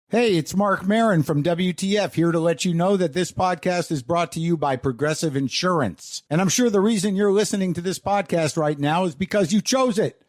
Hey, it's Mark Marin from WTF here to let you know that this podcast is brought to you by Progressive Insurance. And I'm sure the reason you're listening to this podcast right now is because you chose it.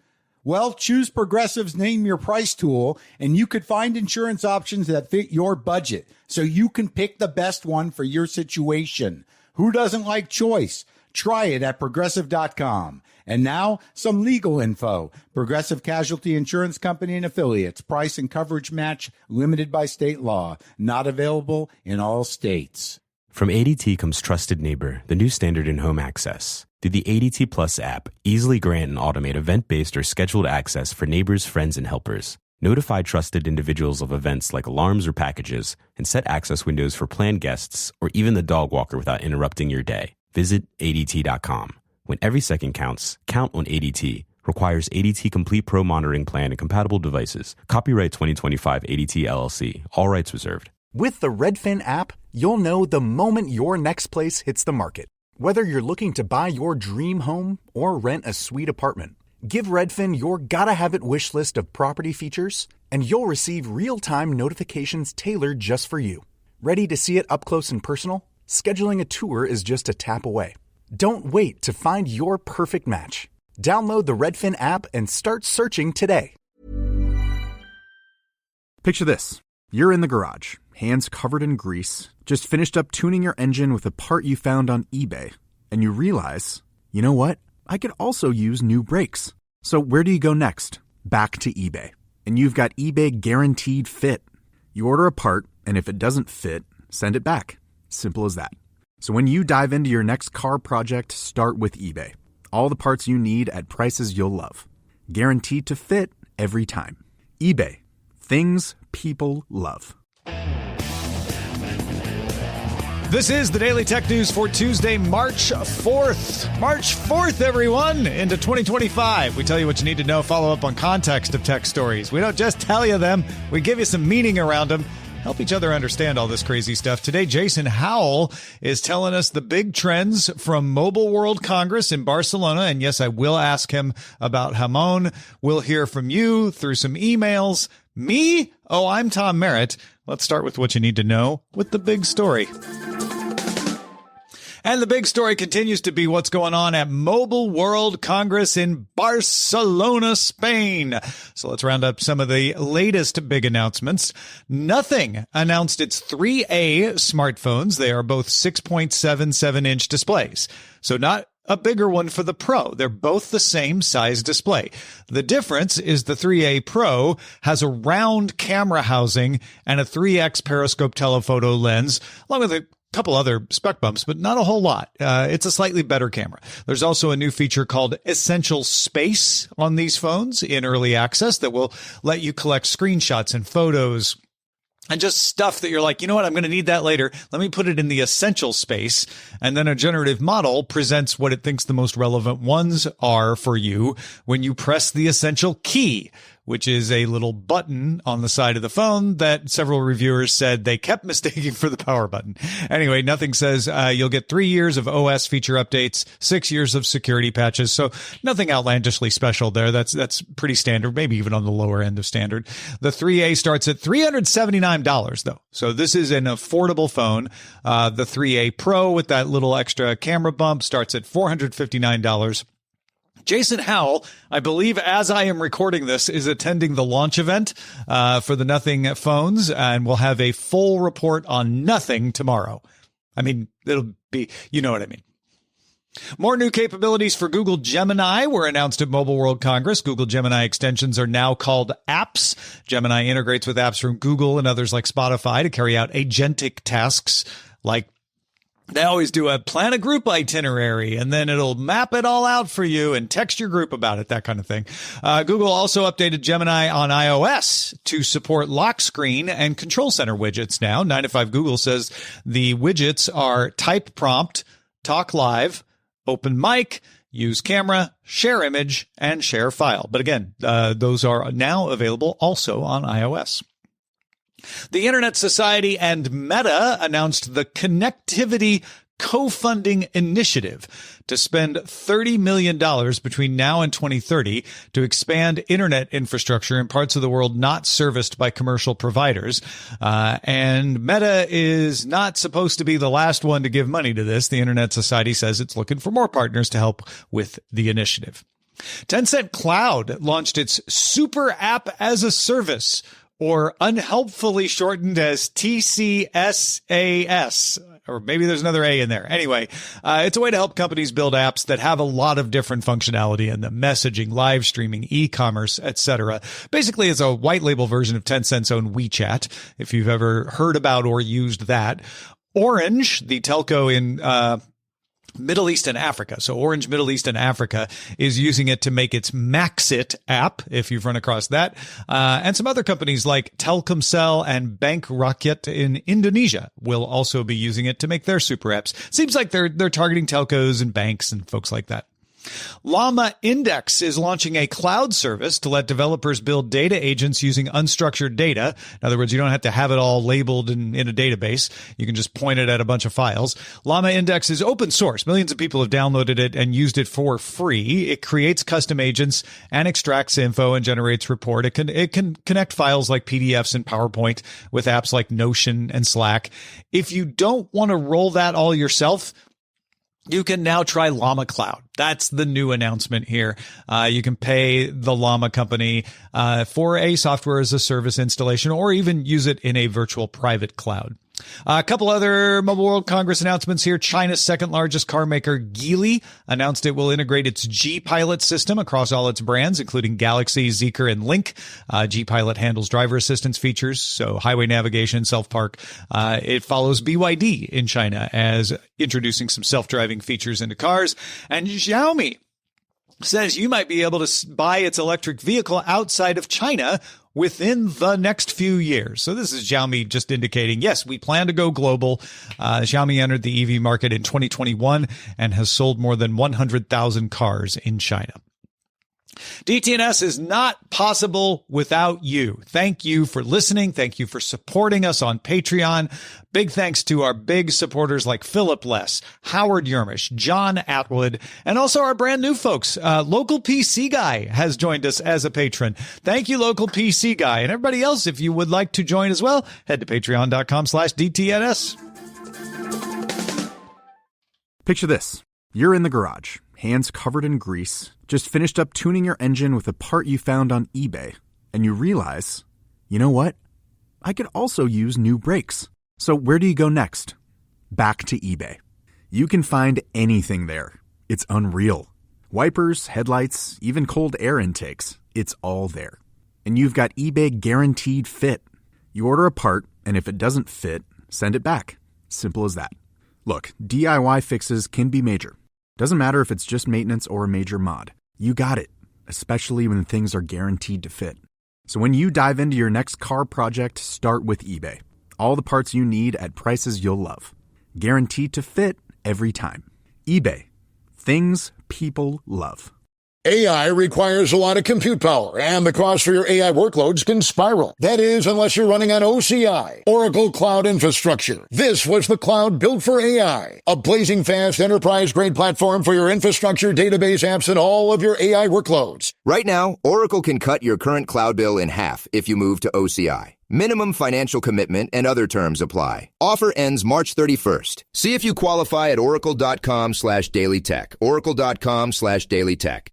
Well, choose Progressive's Name Your Price tool, and you could find insurance options that fit your budget, so you can pick the best one for your situation. Who doesn't like choice? Try it at Progressive.com. And now, some legal info. Progressive Casualty Insurance Company and Affiliates. Price and coverage match limited by state law. Not available in all states. From ADT comes Trusted Neighbor, the new standard in home access. Through the ADT Plus app, easily grant and automate event-based or scheduled access for neighbors, friends, and helpers. Notify trusted individuals of events like alarms or packages, and set access windows for planned guests or even the dog walker without interrupting your day. Visit ADT.com. When every second counts, count on ADT. Requires ADT Complete Pro Monitoring Plan and compatible devices. Copyright 2025 ADT LLC. All rights reserved. With the Redfin app, you'll know the moment your next place hits the market. Whether you're looking to buy your dream home or rent a sweet apartment, give Redfin your gotta-have-it wish list of property features, and you'll receive real-time notifications tailored just for you. Ready to see it up close and personal? Scheduling a tour is just a tap away. Don't wait to find your perfect match. Download the Redfin app and start searching today. Picture this. You're in the garage, hands covered in grease, just finished up tuning your engine with a part you found on eBay. And you realize, you know what? I could also use new brakes. So where do you go next? Back to eBay. And you've got eBay Guaranteed Fit. You order a part, and if it doesn't fit, send it back. Simple as that. So when you dive into your next car project, start with eBay. All the parts you need at prices you'll love. Guaranteed to fit every time. eBay. Things people love. This is the Daily Tech News for Tuesday, March 4th. March 4th, everyone, into 2025. We tell you what you need to know, follow up on context of tech stories. We don't just tell you them, we give you some meaning around them. Help each other understand all this crazy stuff. Today, Jason Howell is telling us the big trends from Mobile World Congress in Barcelona. And yes, I will ask him about Hamon. We'll hear from you through some emails. Me? Oh, I'm Tom Merritt. Let's start with what you need to know with the big story. And the big story continues to be what's going on at Mobile World Congress in Barcelona, Spain. So let's round up some of the latest big announcements. Nothing announced its 3A smartphones. They are both 6.77-inch displays. So not a bigger one for the Pro. They're both the same size display. The difference is the 3A Pro has a round camera housing and a 3x periscope telephoto lens, along with a couple other spec bumps, but not a whole lot. It's a slightly better camera. There's also a new feature called Essential Space on these phones in early access that will let you collect screenshots and photos and just stuff that you're like, you know what, I'm going to need that later. Let me put it in the essential space. And then a generative model presents what it thinks the most relevant ones are for you when you press the essential key, which is a little button on the side of the phone that several reviewers said they kept mistaking for the power button. Anyway, nothing says you'll get 3 years of OS feature updates, 6 years of security patches. So nothing outlandishly special there. That's pretty standard, maybe even on the lower end of standard. The 3A starts at $379, though. So this is an affordable phone. The 3A Pro with that little extra camera bump starts at $459. Jason Howell, I believe, as I am recording this, is attending the launch event for the Nothing phones, and we'll have a full report on Nothing tomorrow. I mean, it'll be, you know what I mean. More new capabilities for Google Gemini were announced at Mobile World Congress. Google Gemini extensions are now called apps. Gemini integrates with apps from Google and others like Spotify to carry out agentic tasks like they always do a plan a group itinerary, and then it'll map it all out for you and text your group about it, that kind of thing. Google also updated Gemini on iOS to support lock screen and control center widgets now. 9to5Google says the widgets are type prompt, talk live, open mic, use camera, share image, and share file. But again, those are now available also on iOS. The Internet Society and Meta announced the Connectivity co-funding initiative to spend $30 million between now and 2030 to expand internet infrastructure in parts of the world not serviced by commercial providers. And Meta is not supposed to be the last one to give money to this. The Internet Society says it's looking for more partners to help with the initiative. Tencent Cloud launched its Super App as a Service, or unhelpfully shortened as TCSAS. Or maybe there's another A in there. Anyway, it's a way to help companies build apps that have a lot of different functionality in them: messaging, live streaming, e-commerce, etc. Basically, it's a white label version of Tencent's own WeChat, if you've ever heard about or used that. Orange, the telco in Middle East and Africa. So Orange Middle East and Africa is using it to make its Maxit app, if you've run across that. And some other companies like Telkomsel and Bank Rakyat in Indonesia will also be using it to make their super apps. Seems like they're targeting telcos and banks and folks like that. Llama Index is launching a cloud service to let developers build data agents using unstructured data. In other words, you don't have to have it all labeled in a database. You can just point it at a bunch of files. Llama Index is open source. Millions of people have downloaded it and used it for free. It creates custom agents and extracts info and generates report. It can connect files like PDFs and PowerPoint with apps like Notion and Slack. If you don't want to roll that all yourself, you can now try Llama Cloud. That's the new announcement here. You can pay the Llama company for a software as a service installation, or even use it in a virtual private cloud. A couple other Mobile World Congress announcements here. China's second largest car maker, Geely, announced it will integrate its G-Pilot system across all its brands, including Galaxy, Zeekr, and Link. G-Pilot handles driver assistance features, so highway navigation, self-park. It follows BYD in China as introducing some self-driving features into cars. And Xiaomi says you might be able to buy its electric vehicle outside of China within the next few years. So this is Xiaomi just indicating, yes, we plan to go global. Xiaomi entered the EV market in 2021 and has sold more than 100,000 cars in China. DTNS is not possible without you. Thank you for listening. Thank you for supporting us on Patreon. Big thanks to our big supporters like Philip Less, Howard Yermish, John Atwood, and also our brand new folks. Local PC Guy has joined us as a patron. Thank you, Local PC Guy. And everybody else, if you would like to join as well, head to patreon.com/DTNS. Picture this. You're in the garage, hands covered in grease, just finished up tuning your engine with a part you found on eBay, and you realize, you know what? I could also use new brakes. So where do you go next? Back to eBay. You can find anything there. It's unreal. Wipers, headlights, even cold air intakes. It's all there. And you've got eBay Guaranteed Fit. You order a part, and if it doesn't fit, send it back. Simple as that. Look, DIY fixes can be major. Doesn't matter if it's just maintenance or a major mod. You got it, especially when things are guaranteed to fit. So when you dive into your next car project, start with eBay. All the parts you need at prices you'll love. Guaranteed to fit every time. eBay. Things people love. AI requires a lot of compute power, and the cost for your AI workloads can spiral. That is, unless you're running on OCI, Oracle Cloud Infrastructure. This was the cloud built for AI, a blazing fast enterprise-grade platform for your infrastructure, database apps, and all of your AI workloads. Right now, Oracle can cut your current cloud bill in half if you move to OCI. Minimum financial commitment and other terms apply. Offer ends March 31st. See if you qualify at oracle.com/dailytech. Oracle.com/dailytech.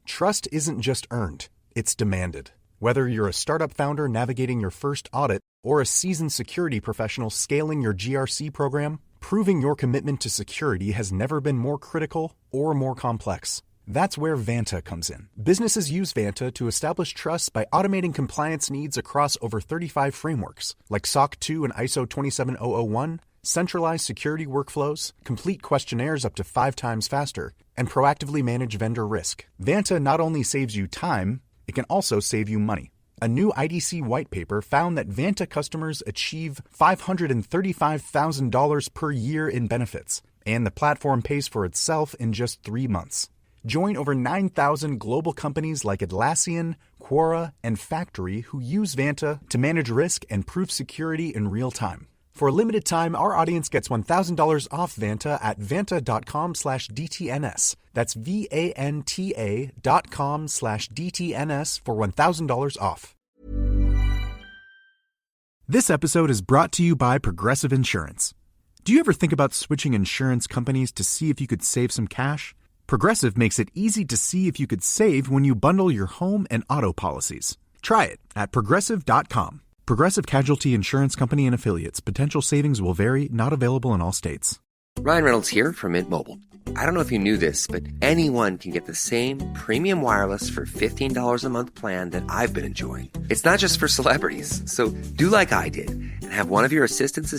Trust isn't just earned, it's demanded. Whether you're a startup founder navigating your first audit or a seasoned security professional scaling your GRC program, proving your commitment to security has never been more critical or more complex. That's where Vanta comes in. Businesses use Vanta to establish trust by automating compliance needs across over 35 frameworks, like SOC 2 and ISO 27001, centralize security workflows, complete questionnaires up to 5 times faster, and proactively manage vendor risk. Vanta not only saves you time, it can also save you money. A new IDC white paper found that Vanta customers achieve $535,000 per year in benefits, and the platform pays for itself in just 3 months. Join over 9,000 global companies like Atlassian, Quora, and Factory who use Vanta to manage risk and prove security in real time. For a limited time, our audience gets $1,000 off Vanta at vanta.com/DTNS. That's VANTA.com/DTNS for $1,000 off. This episode is brought to you by Progressive Insurance. Do you ever think about switching insurance companies to see if you could save some cash? Progressive makes it easy to see if you could save when you bundle your home and auto policies. Try it at Progressive.com. Progressive Casualty Insurance Company and Affiliates. Potential savings will vary. Not available in all states. Ryan Reynolds here from Mint Mobile. I don't know if you knew this, but anyone can get the same premium wireless for $15 a month plan that I've been enjoying. It's not just for celebrities. So do like I did and have one of your assistants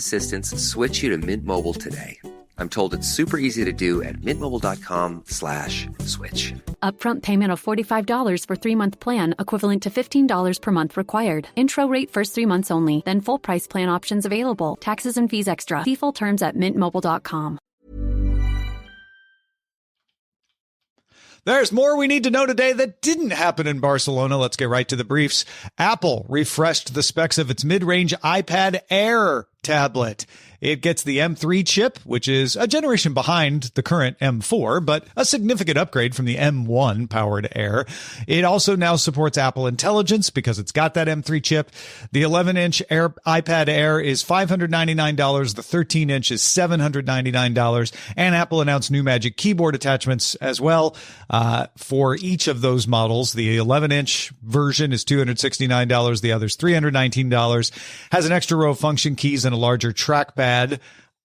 switch you to Mint Mobile today. I'm told it's super easy to do at mintmobile.com/switch. Upfront payment of $45 for 3-month plan, equivalent to $15 per month required. Intro rate first 3 months only, then full price plan options available. Taxes and fees extra. See full terms at mintmobile.com. There's more we need to know today that didn't happen in Barcelona. Let's get right to the briefs. Apple refreshed the specs of its mid-range iPad Air tablet. It gets the M3 chip, which is a generation behind the current M4, but a significant upgrade from the M1 powered Air. It also now supports Apple Intelligence because it's got that M3 chip. The 11-inch iPad Air is $599. The 13-inch is $799. And Apple announced new Magic Keyboard attachments as well for each of those models. The 11-inch version is $269. The other's $319. Has an extra row of function keys and a larger trackpad.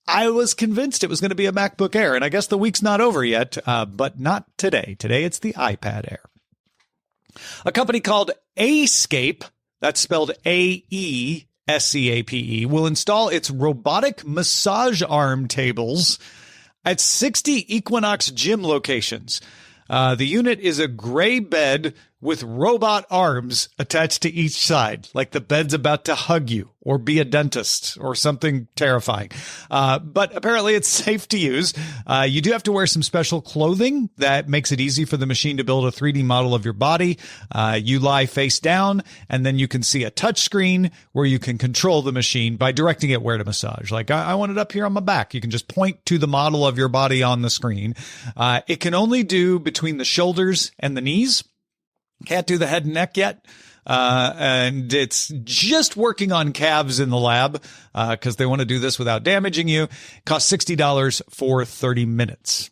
I was convinced it was going to be a MacBook Air, and I guess the week's not over yet, but not today. Today, it's the iPad Air. A company called Aescape, that's spelled AESCAPE, will install its robotic massage arm tables at 60 Equinox gym locations. The unit is a gray bed with robot arms attached to each side, like the bed's about to hug you or be a dentist or something terrifying. But apparently it's safe to use. You do have to wear some special clothing that makes it easy for the machine to build a 3D model of your body. You lie face down, and then you can see a touch screen where you can control the machine by directing it where to massage. Like, I want it up here on my back. You can just point to the model of your body on the screen. It can only do between the shoulders and the knees. Can't do the head and neck yet. And it's just working on calves in the lab, because they want to do this without damaging you. Costs $60 for 30 minutes.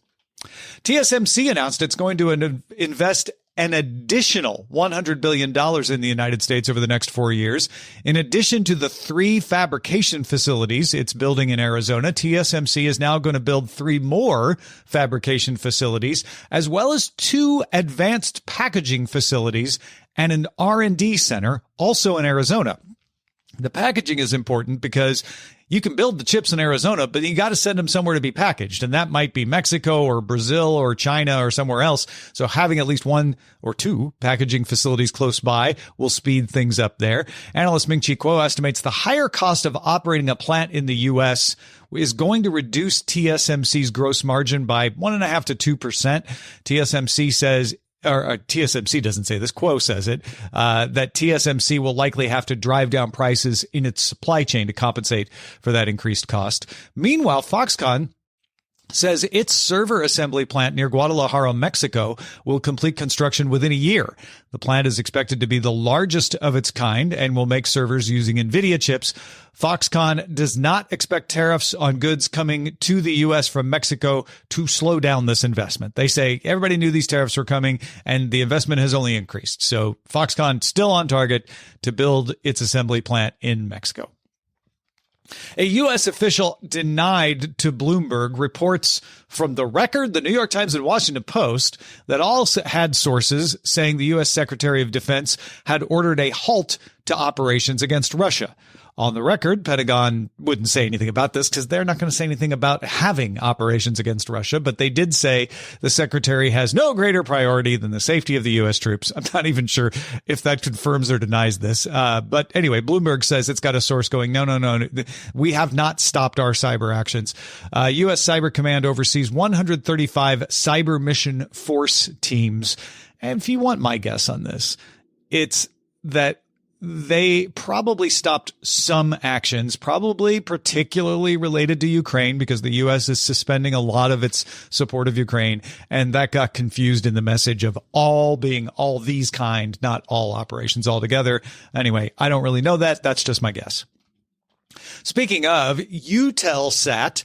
TSMC announced it's going to invest an additional $100 billion in the United States over the next 4 years. In addition to the 3 fabrication facilities it's building in Arizona, TSMC is now going to build 3 more fabrication facilities, as well as 2 advanced packaging facilities and an R&D center, also in Arizona. The packaging is important because you can build the chips in Arizona, but you got to send them somewhere to be packaged. And that might be Mexico or Brazil or China or somewhere else. So having at least 1 or 2 packaging facilities close by will speed things up there. Analyst Ming-Chi Kuo estimates the higher cost of operating a plant in the U.S. is going to reduce TSMC's gross margin by 1.5% to 2%. TSMC says, or TSMC doesn't say this, Kuo says it, that TSMC will likely have to drive down prices in its supply chain to compensate for that increased cost. Meanwhile, Foxconn says its server assembly plant near Guadalajara, Mexico, will complete construction within a year. The plant is expected to be the largest of its kind and will make servers using NVIDIA chips. Foxconn does not expect tariffs on goods coming to the U.S. from Mexico to slow down this investment. They say everybody knew these tariffs were coming and the investment has only increased. So Foxconn still on target to build its assembly plant in Mexico. A U.S. official denied to Bloomberg reports from The Record, the New York Times, and Washington Post that all had sources saying the U.S. Secretary of Defense had ordered a halt to operations against Russia. On The Record, Pentagon wouldn't say anything about this because they're not going to say anything about having operations against Russia. But they did say the secretary has no greater priority than the safety of the U.S. troops. I'm not even sure if that confirms or denies this. But anyway, Bloomberg says it's got a source going, no. We have not stopped our cyber actions. U.S. Cyber Command oversees 135 cyber mission force teams. And if you want my guess on this, it's that they probably stopped some actions, probably particularly related to Ukraine, because the U.S. is suspending a lot of its support of Ukraine. And that got confused in the message of all being all these kind, not all operations altogether. Anyway, I don't really know that. That's just my guess. Speaking of, Eutelsat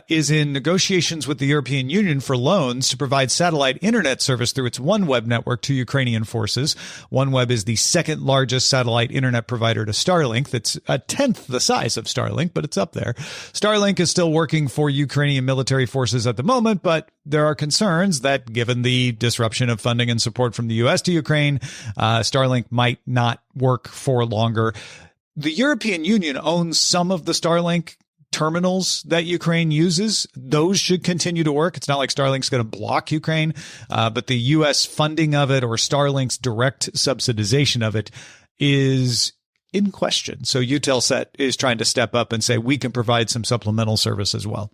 is in negotiations with the European Union for loans to provide satellite internet service through its OneWeb network to Ukrainian forces. OneWeb is the second largest satellite internet provider to Starlink. That's a tenth the size of Starlink, but it's up there. Starlink is still working for Ukrainian military forces at the moment, but there are concerns that given the disruption of funding and support from the U.S. to Ukraine, Starlink might not work for longer. The European Union owns some of the Starlink terminals that Ukraine uses. Those should continue to work. It's not like Starlink's going to block Ukraine, but the U.S. funding of it or Starlink's direct subsidization of it is in question. So Eutelsat is trying to step up and say we can provide some supplemental service as well.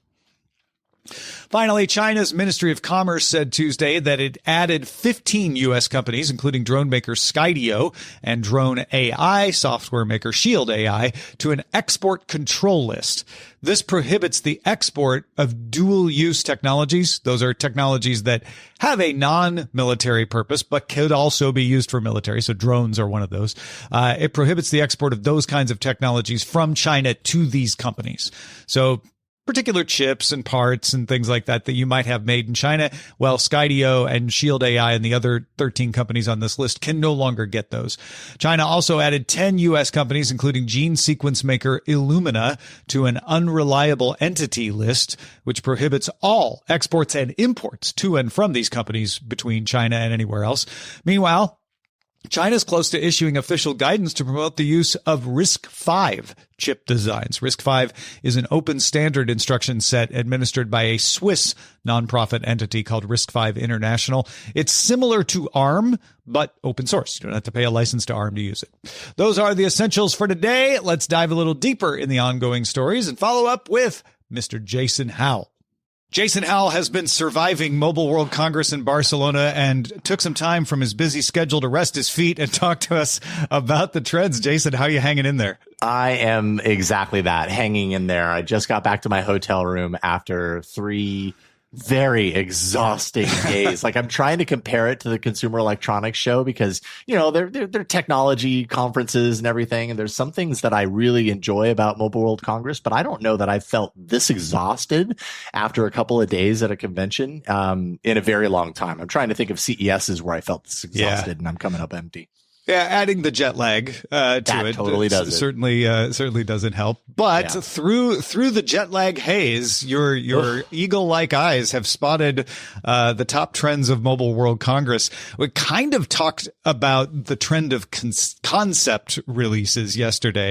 Finally, China's Ministry of Commerce said Tuesday that it added 15 U.S. companies, including drone maker Skydio and drone AI software maker Shield AI, to an export control list. This prohibits the export of dual-use technologies. Those are technologies that have a non-military purpose, but could also be used for military. So drones are one of those. It prohibits the export of those kinds of technologies from China to these companies. So particular chips and parts and things like that you might have made in China, well, Skydio and Shield AI and the other 13 companies on this list can no longer get those. China also added 10 U.S. companies, including gene sequence maker Illumina, to an unreliable entity list, which prohibits all exports and imports to and from these companies between China and anywhere else. Meanwhile, China's close to issuing official guidance to promote the use of RISC-V chip designs. RISC-V is an open standard instruction set administered by a Swiss nonprofit entity called RISC-V International. It's similar to ARM, but open source. You don't have to pay a license to ARM to use it. Those are the essentials for today. Let's dive a little deeper in the ongoing stories and follow up with Mr. Jason Howell. Jason Howell has been surviving Mobile World Congress in Barcelona and took some time from his busy schedule to rest his feet and talk to us about the trends. Jason, how are you hanging in there? I am exactly that, hanging in there. I just got back to my hotel room after 3 very exhausting days. Like, I'm trying to compare it to the Consumer Electronics Show because, you know, they're technology conferences and everything. And there's some things that I really enjoy about Mobile World Congress, but I don't know that I've felt this exhausted after a couple of days at a convention in a very long time. I'm trying to think of CESs where I felt this exhausted and I'm coming up empty. Yeah, adding the jet lag to that it totally does it. Certainly doesn't help. But through the jet lag haze, your eagle-like eyes have spotted the top trends of Mobile World Congress. We kind of talked about the trend of concept releases yesterday.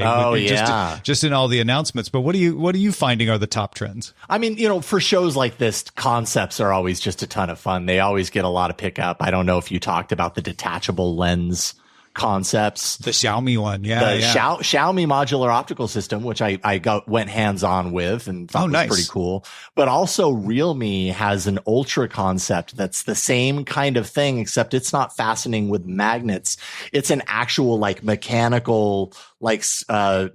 Just in all the announcements. But what are you finding are the top trends? I mean, you know, for shows like this, concepts are always just a ton of fun. They always get a lot of pickup. I don't know if you talked about the detachable lens concepts, the Xiaomi one, Xiaomi modular optical system, which I went hands on with and thought was pretty cool. But also Realme has an ultra concept that's the same kind of thing, except it's not fastening with magnets. It's an actual like mechanical, like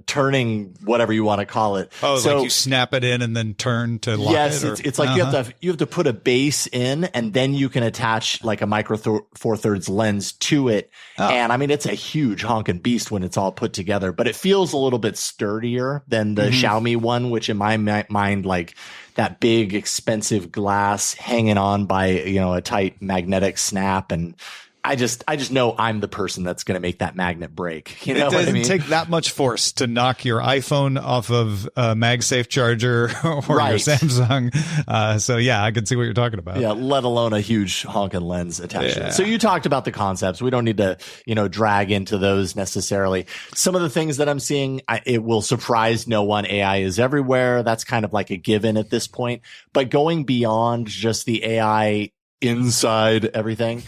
turning, whatever you want to call it. Oh, so, like you snap it in and then turn to lock it? Yes, it's like you have to put a base in and then you can attach like a micro four thirds lens to it. Oh. And I mean, it's a huge honking beast when it's all put together, but it feels a little bit sturdier than the Xiaomi one, which in my mind, like that big expensive glass hanging on by, you know, a tight magnetic snap. And I just know I'm the person that's going to make that magnet break. You know it doesn't what I mean? take that much force to knock your iPhone off of a MagSafe charger or your Samsung. So yeah, I can see what you're talking about. Yeah, let alone a huge honking lens attached to it. So you talked about the concepts. We don't need to, you know, drag into those necessarily. Some of the things that I'm seeing, it will surprise no one. AI is everywhere. That's kind of like a given at this point. But going beyond just the AI inside everything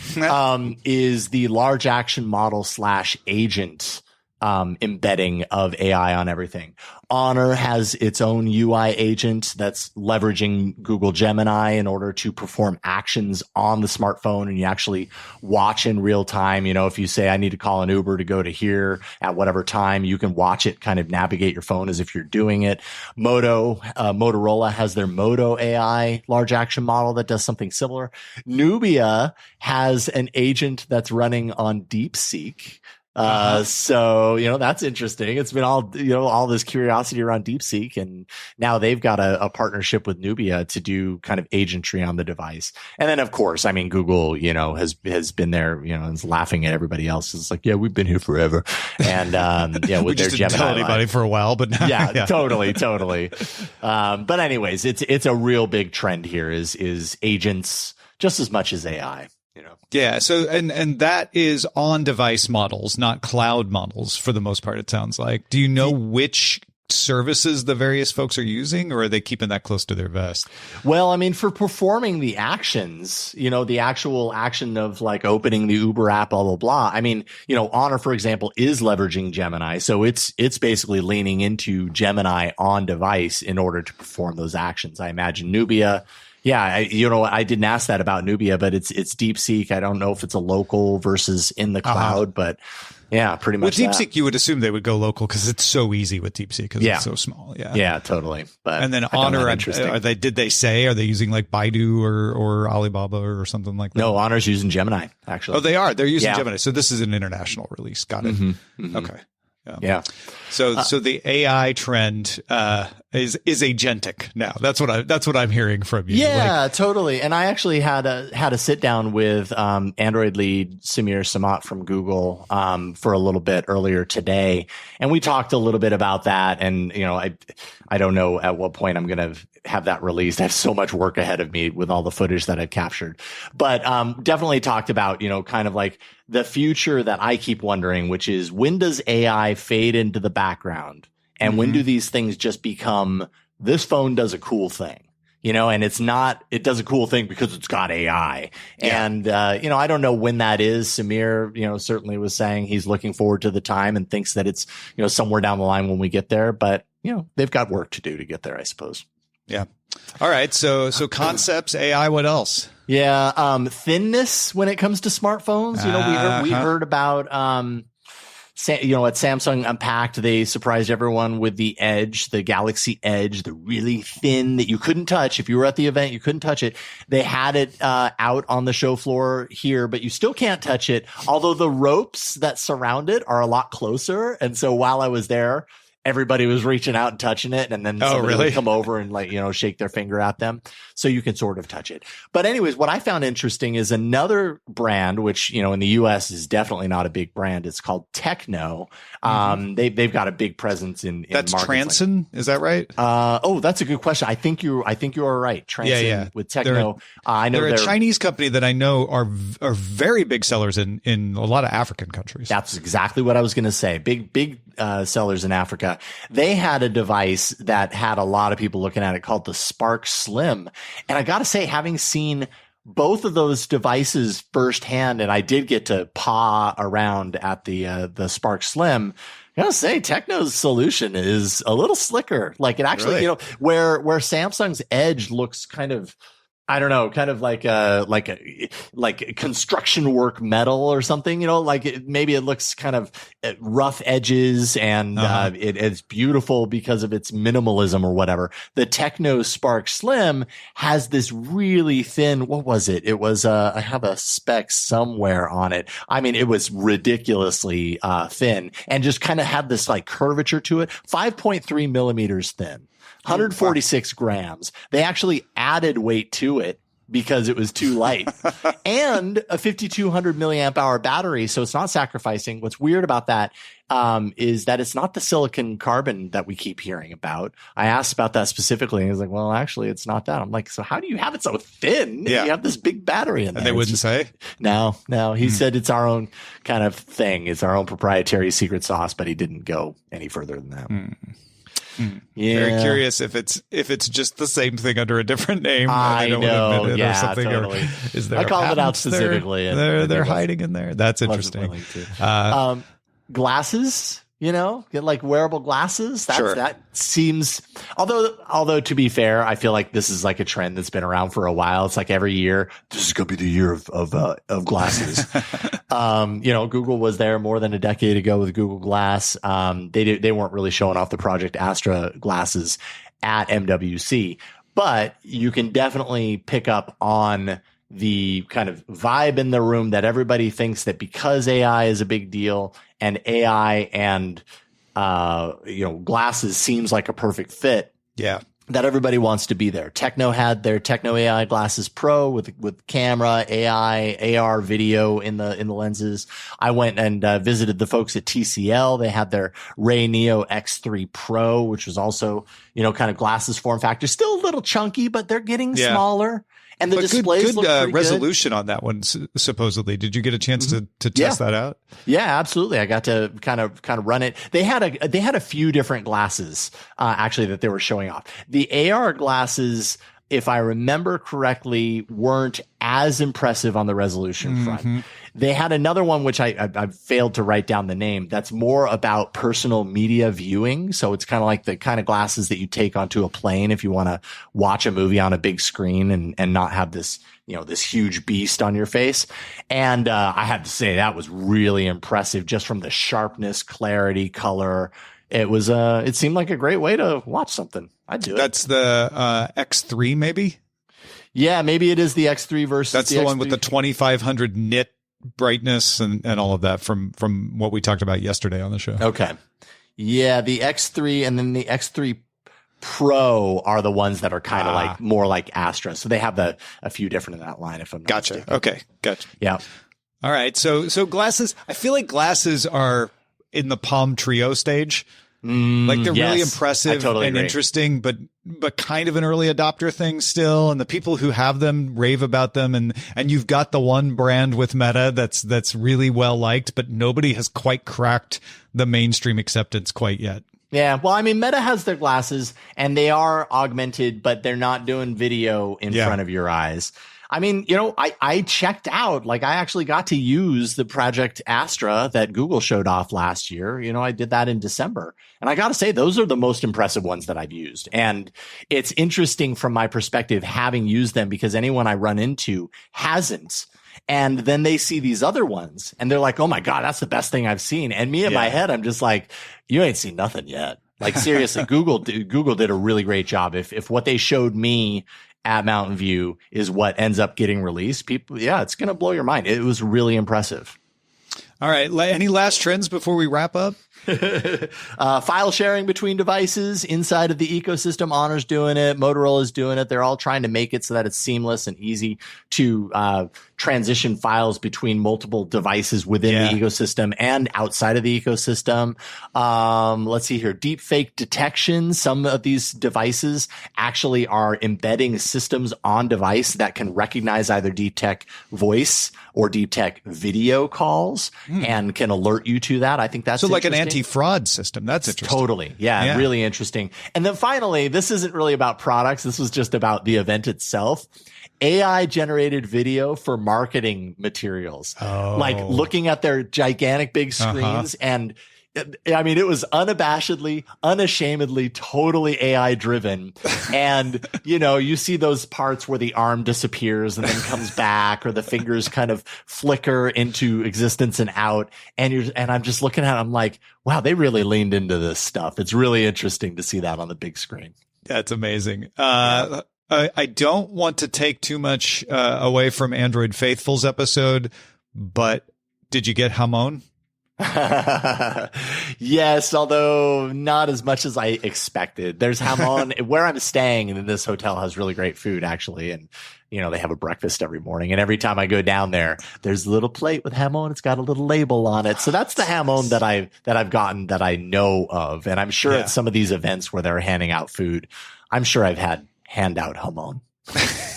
is the large action model / agent embedding of AI on everything. Honor has its own UI agent that's leveraging Google Gemini in order to perform actions on the smartphone, and you actually watch in real time. You know, if you say, I need to call an Uber to go to here at whatever time, you can watch it kind of navigate your phone as if you're doing it. Motorola has their Moto AI large action model that does something similar. Nubia has an agent that's running on DeepSeek. So, you know, that's interesting. It's been all this curiosity around DeepSeek, and now they've got a partnership with Nubia to do kind of agentry on the device. And then, of course, I mean, Google, you know, has been there, you know, and is laughing at everybody else. It's like, yeah, we've been here forever. And, yeah, with their Gemini. Tell anybody for a while, but now, yeah, totally. But anyways, it's a real big trend here is agents just as much as AI. You know. Yeah. So, and that is on device models, not cloud models for the most part, it sounds like. Do you know which services the various folks are using, or are they keeping that close to their vest? Well, I mean, for performing the actions, you know, the actual action of like opening the Uber app, blah, blah, blah. I mean, you know, Honor, for example, is leveraging Gemini. So it's basically leaning into Gemini on device in order to perform those actions. I imagine Nubia. Yeah, you know, I didn't ask that about Nubia, but it's DeepSeek. I don't know if it's a local versus in the cloud, but yeah, pretty much. With DeepSeek, you would assume they would go local because it's so easy with DeepSeek because it's so small. Yeah, totally. But and then Honor, did they say, are they using like Baidu or Alibaba or something like that? No, Honor's using Gemini, actually. Oh, they are. They're using Gemini. So this is an international release. Got it. Okay. Yeah. So the AI trend is agentic now. That's what I'm hearing from you. Yeah, totally. And I actually had a sit down with Android lead Samir Samat from Google for a little bit earlier today, and we talked a little bit about that. And you know, I don't know at what point I'm going to have that released. I have so much work ahead of me with all the footage that I've captured, but definitely talked about, you know, kind of like the future that I keep wondering, which is when does AI fade into the background, and when do these things just become, this phone does a cool thing, you know, and it does a cool thing because it's got AI. Yeah. And, you know, I don't know when that is. Samir, you know, certainly was saying he's looking forward to the time and thinks that it's, you know, somewhere down the line when we get there, but you know, they've got work to do to get there, I suppose. Yeah. All right. So concepts, AI, what else? Yeah. Thinness when it comes to smartphones. You know, we heard about, you know, at Samsung Unpacked, they surprised everyone with the Edge, the Galaxy Edge, the really thin that you couldn't touch. If you were at the event, you couldn't touch it. They had it out on the show floor here, but you still can't touch it. Although the ropes that surround it are a lot closer. And so while I was there, everybody was reaching out and touching it, and then somebody would come over and, like, you know, shake their finger at them. So you can sort of touch it. But anyways, what I found interesting is another brand, which, you know, in the US is definitely not a big brand. It's called Techno. They've got a big presence in that's markets. Transcend, is that right? Oh, that's a good question. I think you are right. Transcend with Techno. I know they're a Chinese company that I know are very big sellers in a lot of African countries. That's exactly what I was going to say. Big sellers in Africa. They had a device that had a lot of people looking at it called the Spark Slim. And I got to say, having seen both of those devices firsthand, and I did get to paw around at the Spark Slim, I gotta say, Techno's solution is a little slicker. Like it actually, you know, where Samsung's Edge looks kind of, I don't know, kind of like construction work metal or something, you know, like maybe it looks kind of rough edges and it's beautiful because of its minimalism or whatever. The Techno Spark Slim has this really thin, what was it? It was, I have a spec somewhere on it. I mean, it was ridiculously thin and just kind of had this like curvature to it, 5.3 millimeters thin. 146 grams. They actually added weight to it because it was too light and a 5,200 milliamp hour battery. So it's not sacrificing. What's weird about that is that it's not the silicon carbon that we keep hearing about. I asked about that specifically and he was like, well, actually it's not that. I'm like, so how do you have it so thin? Yeah. You have this big battery in there. And they wouldn't say? No. He said it's our own kind of thing. It's our own proprietary secret sauce, but he didn't go any further than that. Yeah. Very curious if it's just the same thing under a different name. I don't know, want to admit it or something. Totally. Or is there I called it out patent specifically. They're hiding in there. That's interesting. Glasses. get like wearable glasses. Sure. That seems, although to be fair, I feel like this is like a trend that's been around for a while. It's like every year, this is going to be the year of glasses. Google was there more than a decade ago with Google Glass. They weren't really showing off the Project Astra glasses at MWC, but you can definitely pick up on the kind of vibe in the room that everybody thinks that because AI is a big deal and AI and, glasses seems like a perfect fit. Yeah. That everybody wants to be there. Techno had their Techno AI Glasses Pro with camera, AI, AR video in the lenses. I went and visited the folks at TCL. They had their Ray Neo X3 Pro, which was also, kind of glasses form factor. Still a little chunky, but they're getting smaller. And the displays look pretty resolution good. On that one, supposedly. Did you get a chance to test that out? Yeah, absolutely. I got to kind of run it. They had a few different glasses, actually, that they were showing off. The AR glasses, if I remember correctly, weren't as impressive on the resolution front. They had another one, which I failed to write down the name, that's more about personal media viewing. So it's kind of like the kind of glasses that you take onto a plane if you want to watch a movie on a big screen and not have this, this huge beast on your face. And I have to say that was really impressive just from the sharpness, clarity, color. It was it seemed like a great way to watch something. I'd do it. That's the X3 maybe? Yeah, maybe it is the X3 versus That's the one with the 2500 nit brightness and all of that from what we talked about yesterday on the show. Okay. Yeah, the X3 and then the X3 Pro are the ones that are kind of like more like Astra. So they have a few different in that line, if I'm not mistaken. Okay. Gotcha. Yeah. All right. So glasses, I feel like glasses are in the Palm Trio stage. Like they're really impressive and agree. Interesting, but kind of an early adopter thing still. And the people who have them rave about them. And you've got the one brand with Meta that's really well liked, but nobody has quite cracked the mainstream acceptance quite yet. Yeah. Well, I mean, Meta has their glasses and they are augmented, but they're not doing video in front of your eyes. I mean, I checked out, like I actually got to use the Project Astra that Google showed off last year. I did that in December. And I got to say, those are the most impressive ones that I've used. And it's interesting from my perspective, having used them, because anyone I run into hasn't. And then they see these other ones and they're like, oh my God, that's the best thing I've seen. And me in my head, I'm just like, you ain't seen nothing yet. Like seriously, Google did a really great job. If what they showed me at Mountain View is what ends up getting released, it's going to blow your mind. It was really impressive. All right. Any last trends before we wrap up? File sharing between devices inside of the ecosystem. Honor's doing it. Motorola's doing it. They're all trying to make it so that it's seamless and easy to transition files between multiple devices within the ecosystem and outside of the ecosystem. Let's see here. Deepfake detection. Some of these devices actually are embedding systems on device that can recognize either deep tech voice or deep tech video calls and can alert you to that. I think that's so like an anti-fraud system. That's interesting. Totally. Yeah, really interesting. And then finally, this isn't really about products. This was just about the event itself. AI generated video for marketing materials, like looking at their gigantic big screens. And I mean, it was unabashedly, unashamedly, totally AI driven. And, you see those parts where the arm disappears and then comes back, or the fingers kind of flicker into existence and out. And I'm just looking at it, I'm like, wow, they really leaned into this stuff. It's really interesting to see that on the big screen. That's amazing. I don't want to take too much away from Android Faithful's episode, but did you get jamon? Yes, although not as much as I expected. There's jamon where I'm staying, and this hotel has really great food, actually. And, they have a breakfast every morning. And every time I go down there, there's a little plate with jamon. It's got a little label on it. So that's the jamon that I've gotten that I know of. And I'm sure at some of these events where they're handing out food, I'm sure I've had handout jamon.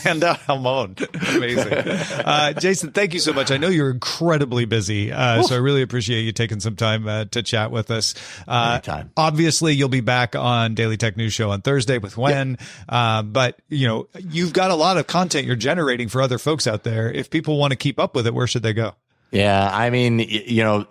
Handout jamon. Amazing. Jason, thank you so much. I know you're incredibly busy. So I really appreciate you taking some time to chat with us. Anytime. Obviously you'll be back on Daily Tech News Show on Thursday with Wen. But you've got a lot of content you're generating for other folks out there. If people want to keep up with it, where should they go? Yeah, I mean,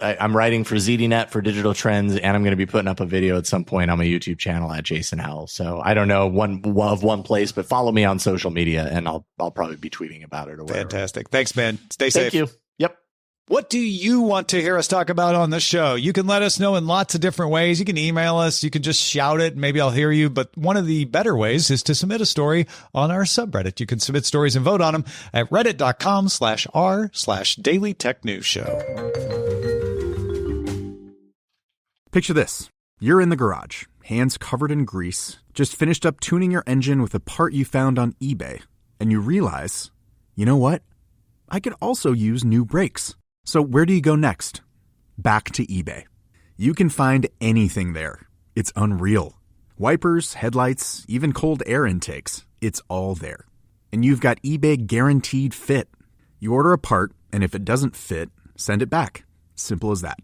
I'm writing for ZDNet for Digital Trends, and I'm going to be putting up a video at some point on my YouTube channel at Jason Howell. So I don't know one place, but follow me on social media, and I'll probably be tweeting about it or whatever. Fantastic. Thanks, man. Stay safe. Thank you. Yep. What do you want to hear us talk about on the show? You can let us know in lots of different ways. You can email us. You can just shout it. Maybe I'll hear you. But one of the better ways is to submit a story on our subreddit. You can submit stories and vote on them at reddit.com/r/Daily Tech News Show. Picture this. You're in the garage, hands covered in grease, just finished up tuning your engine with a part you found on eBay. And you realize, you know what? I could also use new brakes. So where do you go next? Back to eBay. You can find anything there. It's unreal. Wipers, headlights, even cold air intakes. It's all there. And you've got eBay Guaranteed Fit. You order a part, and if it doesn't fit, send it back. Simple as that.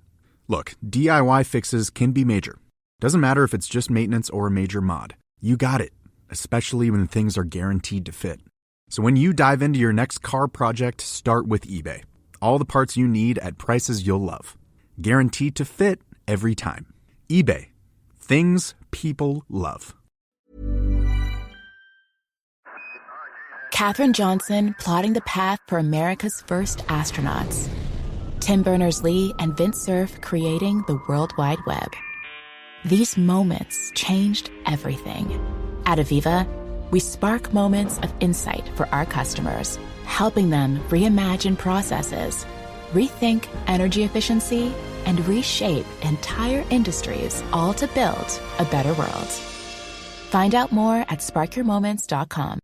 Look, DIY fixes can be major. Doesn't matter if it's just maintenance or a major mod. You got it, especially when things are guaranteed to fit. So when you dive into your next car project, start with eBay. All the parts you need at prices you'll love. Guaranteed to fit every time. eBay. Things people love. Katherine Johnson plotting the path for America's first astronauts. Tim Berners-Lee and Vint Cerf creating the World Wide Web. These moments changed everything. At Aviva, we spark moments of insight for our customers, helping them reimagine processes, rethink energy efficiency, and reshape entire industries, all to build a better world. Find out more at sparkyourmoments.com.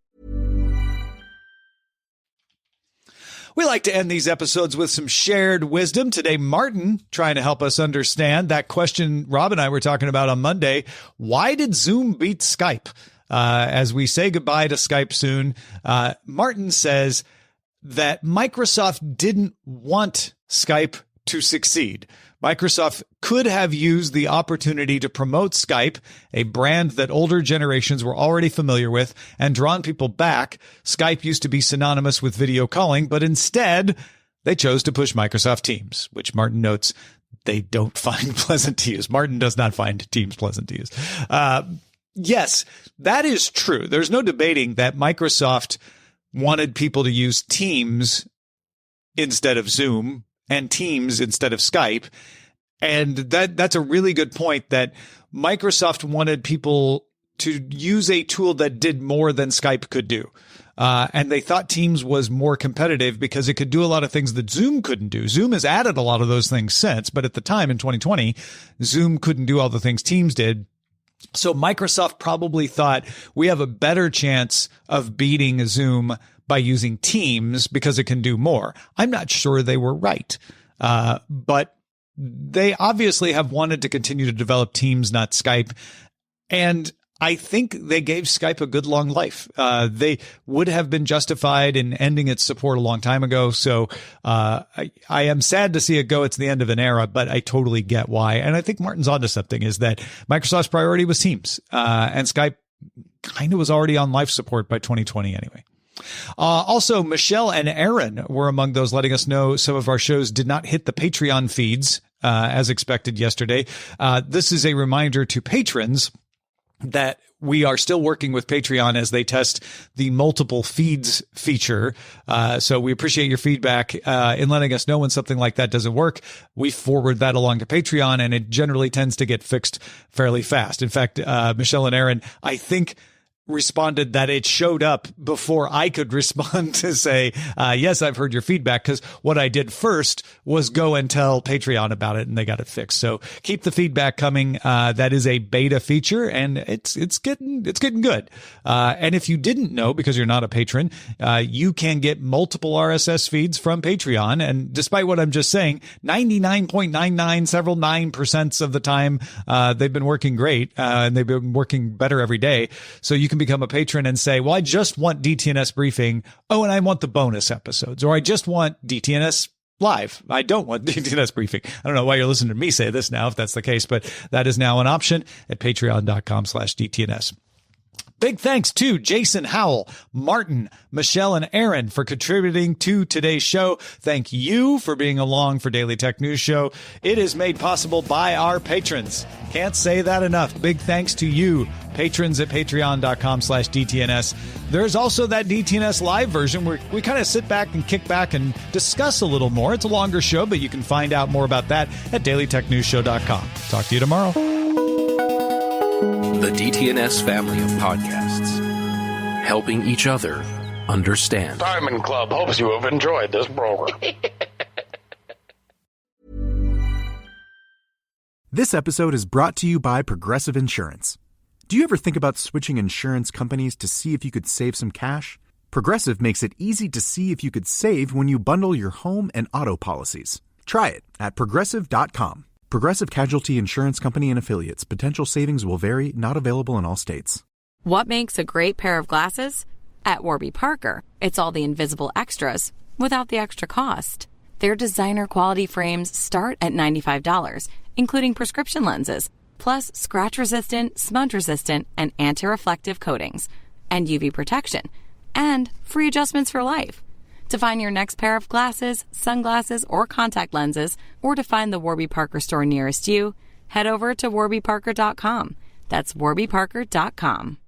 We like to end these episodes with some shared wisdom. Today, Martin trying to help us understand that question Rob and I were talking about on Monday. Why did Zoom beat Skype? As we say goodbye to Skype soon, Martin says that Microsoft didn't want Skype to succeed. Microsoft could have used the opportunity to promote Skype, a brand that older generations were already familiar with, and drawn people back. Skype used to be synonymous with video calling, but instead they chose to push Microsoft Teams, which Martin notes they don't find pleasant to use. Martin does not find Teams pleasant to use. Yes, that is true. There's no debating that Microsoft wanted people to use Teams instead of Zoom and Teams instead of Skype. And that's a really good point, that Microsoft wanted people to use a tool that did more than Skype could do. And they thought Teams was more competitive because it could do a lot of things that Zoom couldn't do. Zoom has added a lot of those things since, but at the time in 2020, Zoom couldn't do all the things Teams did. So Microsoft probably thought we have a better chance of beating Zoom by using Teams because it can do more. I'm not sure they were right, but they obviously have wanted to continue to develop Teams, not Skype. And I think they gave Skype a good long life. They would have been justified in ending its support a long time ago. So I am sad to see it go. It's the end of an era, but I totally get why. And I think Martin's onto something, is that Microsoft's priority was Teams, and Skype kind of was already on life support by 2020 anyway. Also, Michelle and Aaron were among those letting us know some of our shows did not hit the Patreon feeds as expected yesterday. This is a reminder to patrons that we are still working with Patreon as they test the multiple feeds feature. So we appreciate your feedback in letting us know when something like that doesn't work. We forward that along to Patreon, and it generally tends to get fixed fairly fast. In fact, Michelle and Aaron, I think, responded that it showed up before I could respond to say, yes, I've heard your feedback, because what I did first was go and tell Patreon about it, and they got it fixed. So keep the feedback coming. That is a beta feature, and it's getting good. And if you didn't know, because you're not a patron, you can get multiple RSS feeds from Patreon. And despite what I'm just saying, 99.99 several 9% of the time, they've been working great, and they've been working better every day. So you can become a patron and say, well, I just want DTNS briefing. Oh, and I want the bonus episodes, or I just want DTNS live. I don't want DTNS briefing. I don't know why you're listening to me say this now, if that's the case, but that is now an option at patreon.com/DTNS. Big thanks to Jason Howell, Martin, Michelle, and Aaron for contributing to today's show. Thank you for being along for Daily Tech News Show. It is made possible by our patrons. Can't say that enough. Big thanks to you, patrons at patreon.com/DTNS. There's also that DTNS live version where we kind of sit back and kick back and discuss a little more. It's a longer show, but you can find out more about that at dailytechnewsshow.com. Talk to you tomorrow. The DTNS family of podcasts, helping each other understand. Diamond Club hopes you have enjoyed this program. This episode is brought to you by Progressive Insurance. Do you ever think about switching insurance companies to see if you could save some cash? Progressive makes it easy to see if you could save when you bundle your home and auto policies. Try it at Progressive.com. Progressive Casualty Insurance Company and Affiliates. Potential savings will vary, not available in all states. What makes a great pair of glasses? At Warby Parker, it's all the invisible extras without the extra cost. Their designer quality frames start at $95, including prescription lenses, plus scratch-resistant, smudge-resistant, and anti-reflective coatings, and UV protection, and free adjustments for life. To find your next pair of glasses, sunglasses, or contact lenses, or to find the Warby Parker store nearest you, head over to warbyparker.com. That's warbyparker.com.